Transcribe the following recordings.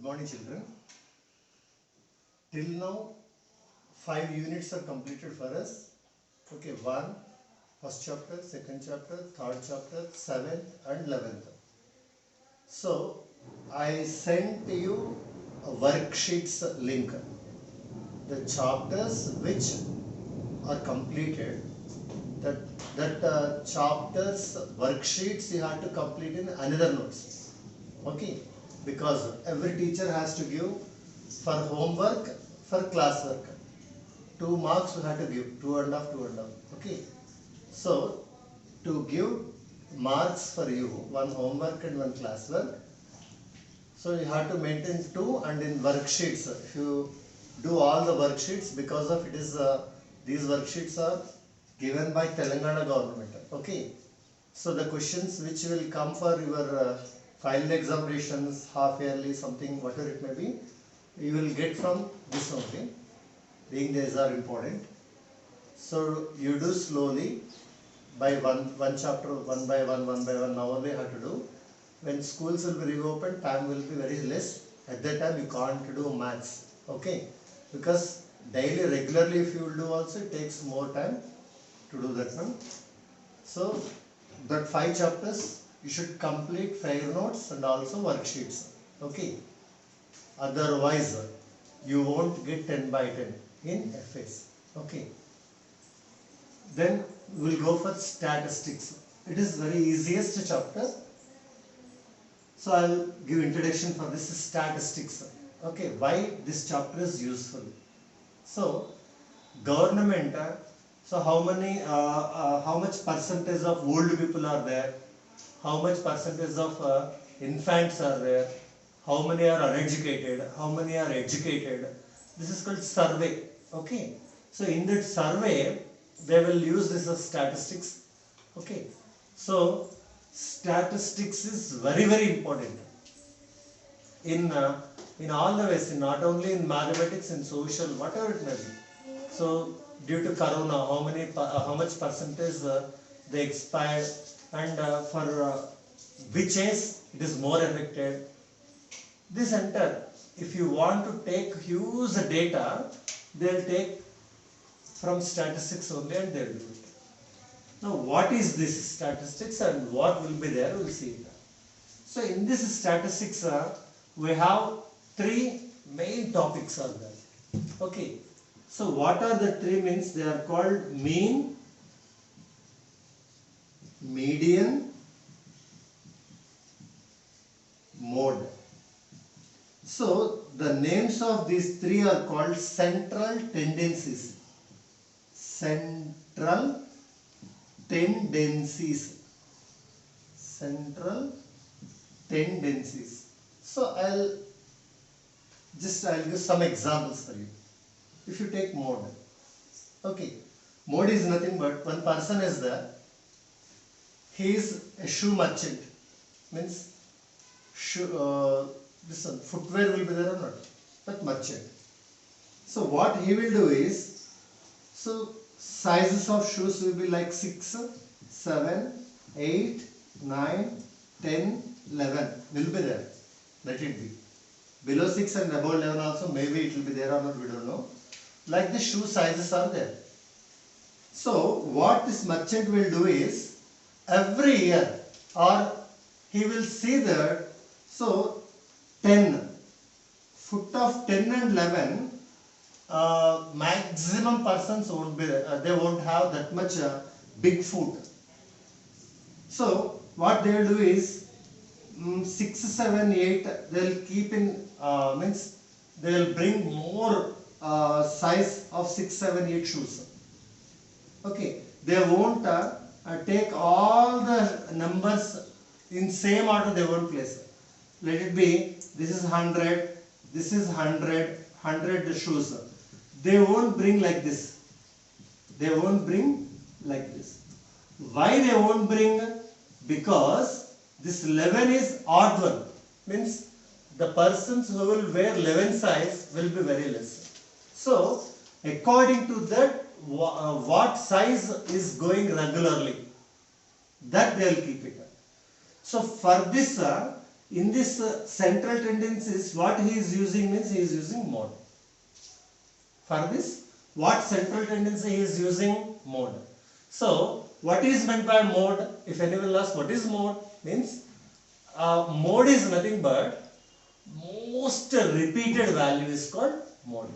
morning, children. Till now, 5 units are completed for us. Okay, first chapter, second chapter, third chapter, 7th and 11th. So, I sent you a worksheets link. The chapters which are completed, that chapters worksheets you have to complete in another notes. Okay, because every teacher has to give for homework, for classwork. 2 marks we have to give, 2.5, 2.5. Okay, so to give marks for you, one homework and one classwork, so you have to maintain 2, and in worksheets, if you do all the worksheets, because of it is these worksheets are given by Telangana government. Okay, so the questions which will come for your final examinations, half yearly, something, whatever it may be, you will get from this only, being these are important. So you do slowly by one chapter, one by one, now only have to do. When schools will be reopened, time will be very less. At that time you can't do maths. Okay, because daily, regularly if you will do also, it takes more time to do that one. So that 5 chapters you should complete fair notes and also worksheets. Okay, otherwise you won't get 10 by 10 in FS. Okay, then we'll go for statistics. It is very easiest chapter. So I'll give introduction for this statistics. Okay, why this chapter is useful. So government, so how much percentage of old people are there, how much percentage of infants are there, how many are uneducated, how many are educated. This is called survey. Okay, so in that survey they will use this as statistics. Okay, so statistics is very, very important in all the ways, not only in mathematics, in social, whatever it may be. So due to corona, how much percentage they expired, and for which age it is more affected. This entire, if you want to take huge data, they'll take from statistics only and they'll do it. Now what is this statistics and what will be there, we'll see it. So in this statistics we have 3 main topics are there. Okay, so what are the 3 means? They are called mean, median, mode. So the names of these 3 are called central tendencies. Central tendencies. Central tendencies. So I'll give some examples for you. If you take mode. Okay, mode is nothing but one person is there. He is a shoe merchant. Means this one, footwear will be there or not? That merchant. So what he will do is, so sizes of shoes will be like 6, 7, 8, 9, 10, 11 will be there. Let it be. Below 6 and above 11 also, maybe it will be there or not, we don't know. Like the shoe sizes are there. So what this merchant will do is, every year, or he will see that, so 10, foot of 10 and 11, maximum persons won't be there. They won't have that much big foot. So what they will do is 6, 7, 8 they will keep in means they will bring more size of 6, 7, 8 shoes. Okay, they won't take all the numbers in same order, they won't place. Let it be, this is 100, this is 100 shoes. They won't bring like this. They won't bring like this. Why they won't bring? Because this 11 is odd one. Means the persons who will wear 11 size will be very less. So according to that, what size is going regularly, that they will keep it. So for this, in this central tendencies, what he is using means he is using mode. For this, what central tendency he is using? Mode. So what is meant by mode? If anyone asks what is mode, means mode is nothing but most repeated value is called mode.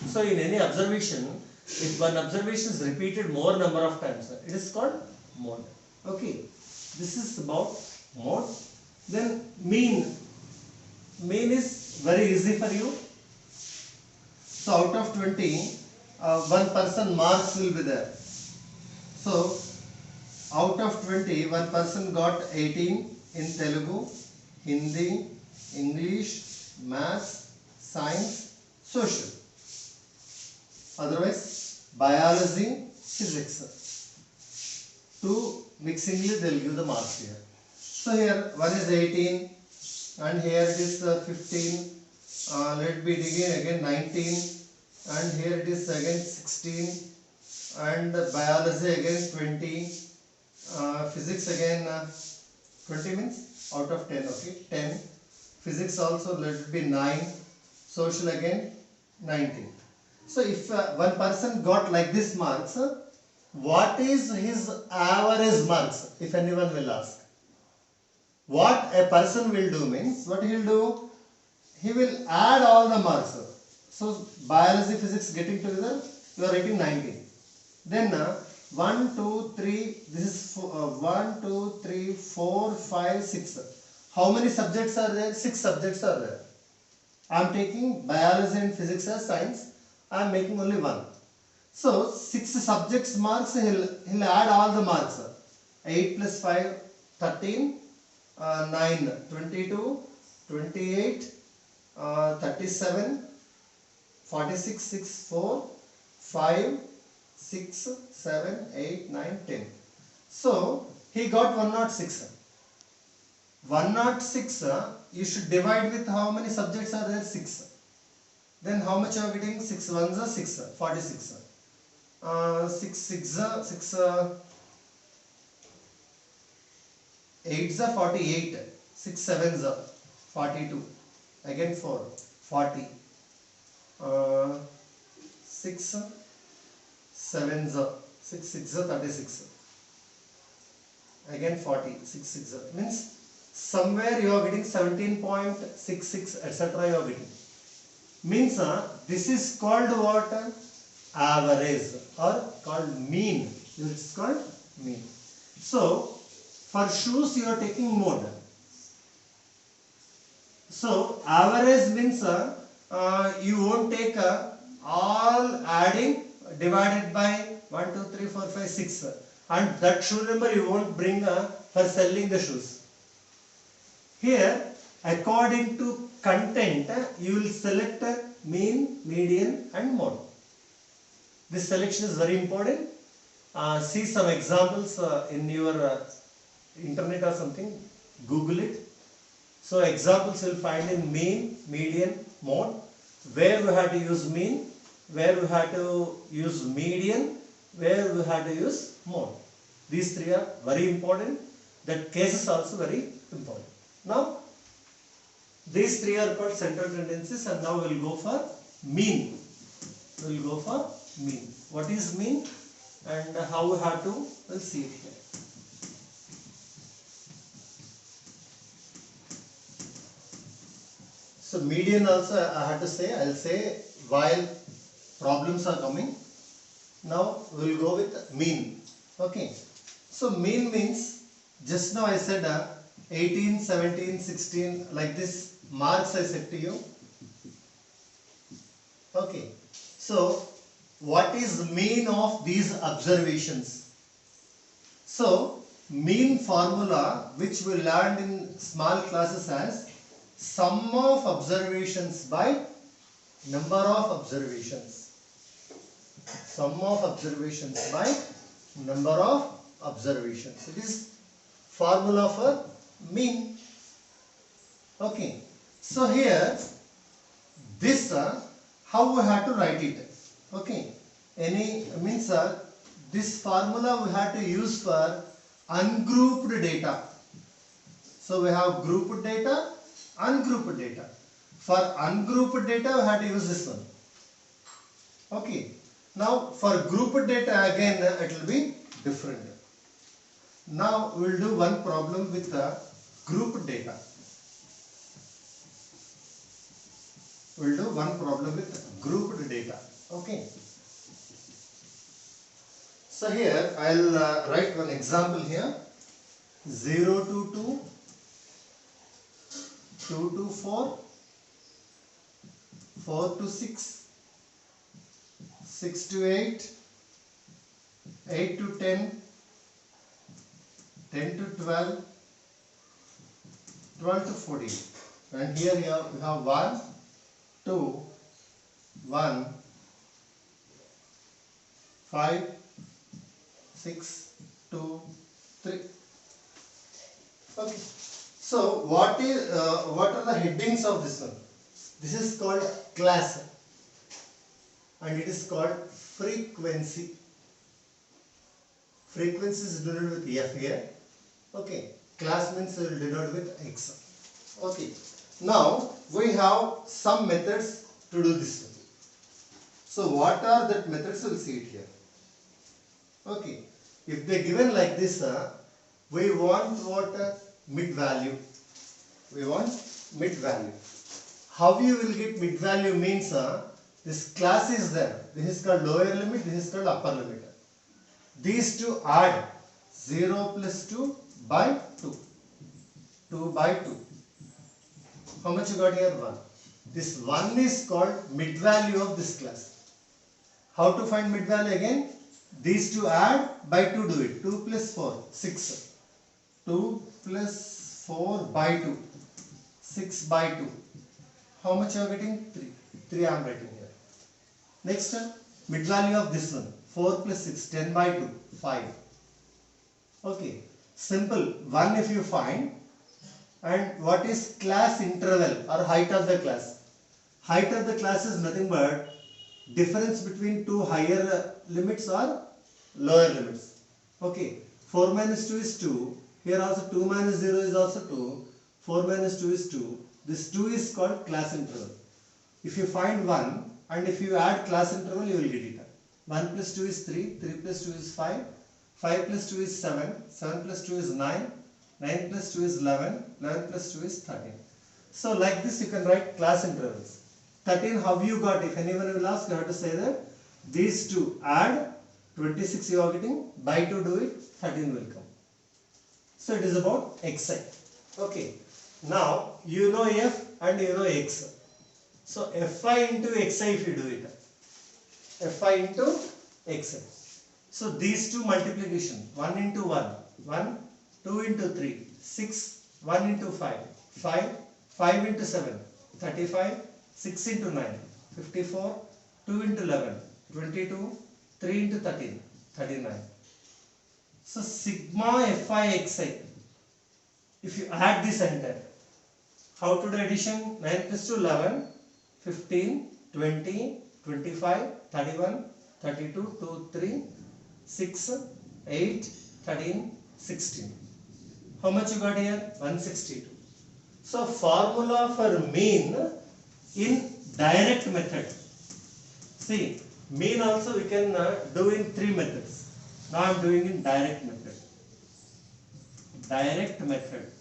So in any observation, if one observation is repeated more number of times, it is called mode. Okay, this is about mode. Then mean. Mean is very easy for you. So out of 20, one person marks will be there. So out of 20, one person got 18 in Telugu, Hindi, English, Maths, Science, Social. Otherwise, Biology, Physics. Two mixingly they will give the marks here. So here one is 18 and here it is 15. Let me begin again 19 and here it is again 16 and biology again 20. Physics again 20 means out of 10, okay, 10. Physics also let it be 9. Social again 19. So if one person got like this marks, what is his average marks, if anyone will ask? What a person will do means, what he will do? He will add all the marks. So biology, physics getting together, you are writing 19. Then 1, 2, 3, this is 1, 2, 3, 4, 5, 6. How many subjects are there? 6 subjects are there. I am taking biology and physics as science. I am making only 1. So 6 subjects marks, he'll add all the marks. 8 plus 5, 13, 9, 22, 28, 37, 46, 6, 4, 5, 6, 7, 8, 9, 10. So he got 106. 106 you should divide with how many subjects are there? 6. Then how much you are getting? 6 ones are 6, 46. 6 6 6 8s are 48. 6 7s are 42. Again 4, 40. 6 7s are 6 6 are 36. Again 40. 6 6 are, means somewhere you are getting 17.66 etc. you are getting. Means this is called what? Average or called mean. It's called mean. So for shoes you are taking mode. So average means you won't take all adding divided by 1, 2, 3, 4, 5, 6 and that shoe number you won't bring for selling the shoes. Here according to content you will select mean, median and mode. This selection is very important. See some examples in your internet or something. Google it. So examples you will find in mean, median, mode. Where we have to use mean, where we have to use median, where we have to use mode. These three are very important. That case is also very important. Now these three are called central tendencies and now we will go for mean. We will go for mean. What is mean and how we have to, we'll see it here. So median also I had to say, I'll say while problems are coming. Now we will go with mean. Okay. So mean means, just now I said 18, 17, 16 like this marks I said to you. Okay. So what is mean of these observations? So mean formula which we learned in small classes as sum of observations by number of observations. Sum of observations by number of observations. It is formula for mean. Okay. So here this how we have to write it. Okay. Any means this formula we have to use for ungrouped data. So we have grouped data. ungrouped data. For ungrouped data, we have to use this one. Okay. Now for grouped data again, it will be different. Now we will do one problem with the grouped data. We will do one problem with grouped data. Okay. So here I will write one example here. 0 to 2, 2 to 4, 4 to 6, 6 to 8, 8 to 10, 10 to 12, 12 to 14. And here we have 1, 2, 1, 5, 6, 2, 3. Okay. So what are the headings of this one? This is called class and it is called frequency. Frequency is denoted with F here. Okay. Class means we will denote with X. Okay. Now we have some methods to do this one. So what are that methods? We'll see it here. Okay. If they given like this, we want what mid value. We want mid value. How you will get mid value means this class is there. This is called lower limit. This is called upper limit. These two add 0 plus 2 by 2. 2 by 2. How much you got here? 1. This 1 is called mid value of this class. How to find mid value again? These two add by 2 do it. 2 plus 4, 6. 2 plus 4 by 2. 6 by 2. How much you are getting? 3. 3 I am writing here. Next, mid value of this one. 4 plus 6, 10 by 2, 5. Okay. Simple. 1 if you find. And what is class interval or height of the class? Height of the class is nothing but difference between two higher limits or lower limits. Okay. 4 minus 2 is 2. Here also 2 minus 0 is also 2. 4 minus 2 is 2. This 2 is called class interval. If you find 1 and if you add class interval, you will get it. 1 plus 2 is 3. 3 plus 2 is 5. 5 plus 2 is 7. 7 plus 2 is 9. 9 plus 2 is 11. 11 plus 2 is 13. So like this you can write class intervals. 13 how you got? If anyone will ask, you have to say that these two add 26 you are getting. By 2 do it. 13 will come. So it is about xi. Okay. Now you know f and you know x. So fi into xi if you do it. Fi into xi. So these two multiplication. 1 into 1. 1. 2 into 3. 6. 1 into 5. 5. 5 into 7. 35. 6 into 9. 54. 2 into 11. 22. 3 into 13. 39. So sigma fi xi. If you add this entire, how to do addition? 9 plus 2, 11, 15, 20, 25, 31, 32, 2, 3, 6, 8, 13, 16. How much you got here? 162. So formula for mean in direct method. See, mean also we can do in 3 methods. Now I am doing in direct method. Direct method.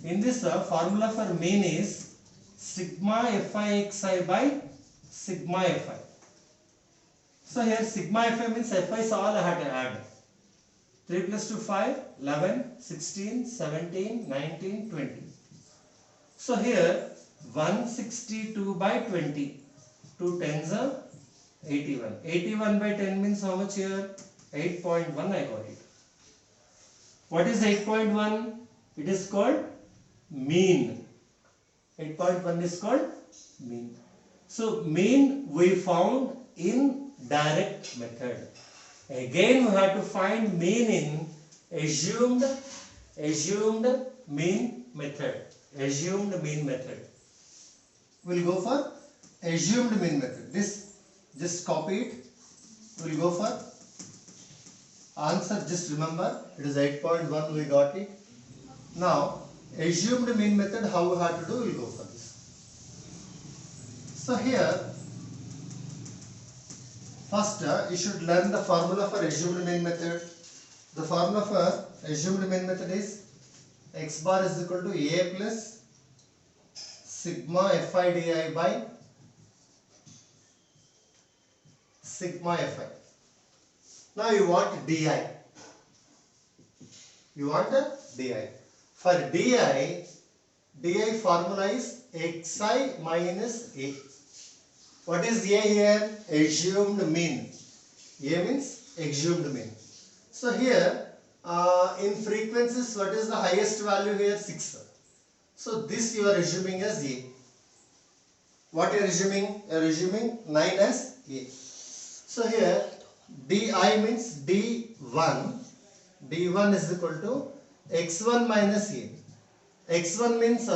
In this formula for mean is sigma fi xi by sigma fi. So here sigma fi means fi is all I have to add. 3 plus 2 5, 11, 16, 17, 19, 20. So here 162 by 20. 2 tens are 81. 81 by 10 means how much here? 8.1 I got it. What is 8.1? It is called mean. 8.1 is called mean. So mean we found in direct method. Again we have to find mean in assumed mean method. Assumed mean method. We'll go for assumed mean method. This just copy it. We'll go for answer. Just remember it is 8.1 we got it. Now assumed mean method, how we have to do, we'll go for this. So here, first you should learn the formula for assumed mean method. The formula for assumed mean method is x bar is equal to a plus sigma fi di by sigma fi. Now you want di. You want a di. For di formula is xi minus a. What is a here? Assumed mean. A means assumed mean. So here in frequencies, what is the highest value here? 6. So this you are assuming as a. What you are assuming? You are assuming 9 as a. So here di means d1. d1 is equal to x1 minus a. x1 means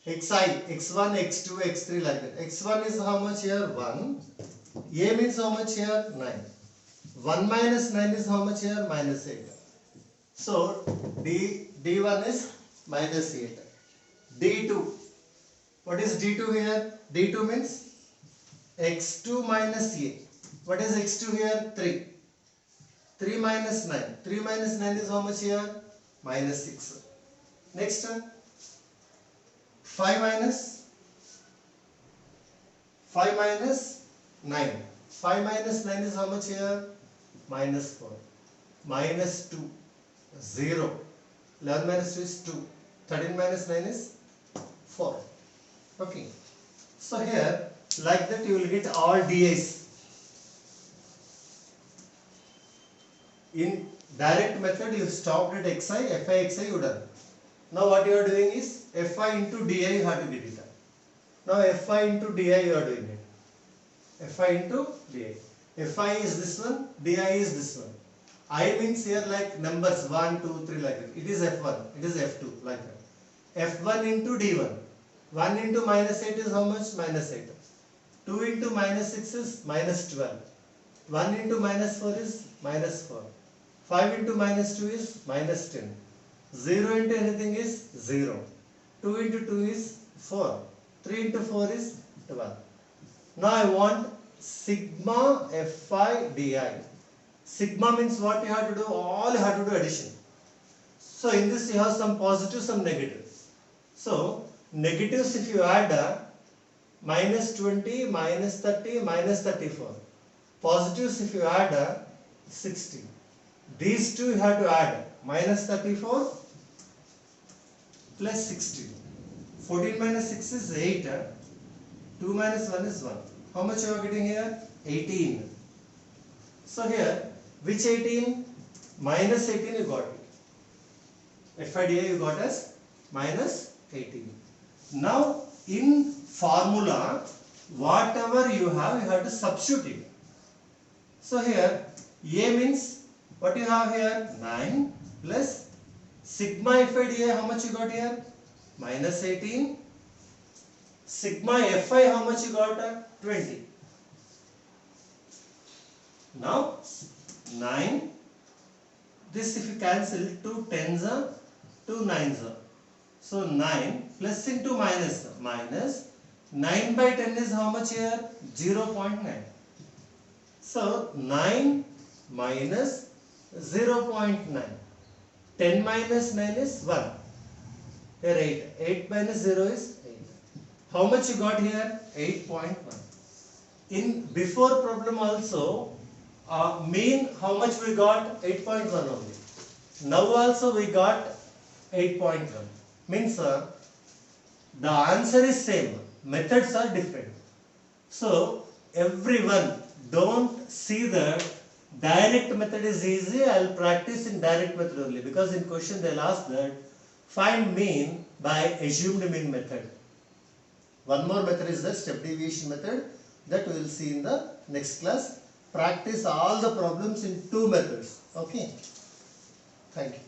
xi, x1, x2, x3 like that. x1 is how much here? 1. a means how much here? 9. 1 minus 9 is how much here? Minus 8. So d1 is minus 8. d2. What is d2 here? d2 means x2 minus a. What is x2 here? 3. 3 minus 9. 3 minus 9 is how much here? Minus 6. Next, 5 minus 9. 5 minus 9 is how much here? Minus 4. Minus 2. 0. 11 minus 2 is 2. 13 minus 9 is 4. Okay. So here, like that you will get all DIs. In direct method, you stopped at xi, fi xi you done. Now what you are doing is fi into di you have to get it. Now fi into di you are doing it. Fi into di. Fi is this one, di is this one. I means here like numbers 1, 2, 3 like that. It is f1, it is f2 like that. f1 into d1. 1 into minus 8 is how much? Minus 8. 2 into minus 6 is minus 12. 1 into minus 4 is minus 4. 5 into minus 2 is minus 10. 0 into anything is 0. 2 into 2 is 4. 3 into 4 is 12. Now I want sigma fi di. Sigma means what you have to do? All you have to do addition. So in this you have some positive, some negative. So negatives if you add minus 20, minus 30, minus 34. Positives if you add 60. These two you have to add minus 34 plus 60. 14 minus 6 is 8. 2 minus 1 is 1. How much you are getting here? 18. So here, which 18? Minus 18 you got it. FIDI you got as minus 18. Now in formula, whatever you have to substitute it. So here, A means what you have here? 9 plus sigma FIDI, how much you got here? Minus 18. Sigma Fi, how much you got? 20. Now 9. This if you cancel, 2 tens are 2 9s are. So 9 plus into minus. Minus 9 by 10 is how much here? 0.9. So 9 minus 0.9. 10 minus 9 is 1. Here 8. 8 minus 0 is 8. How much you got here? 8.1. In before problem also, mean how much we got? 8.1 only. Now also we got 8.1. Means the answer is same. Methods are different. So everyone don't see that direct method is easy. I will practice in direct method only, because in question they will ask that find mean by assumed mean method. One more method is the step deviation method, that we will see in the next class. Practice all the problems in 2 methods. Okay. Thank you.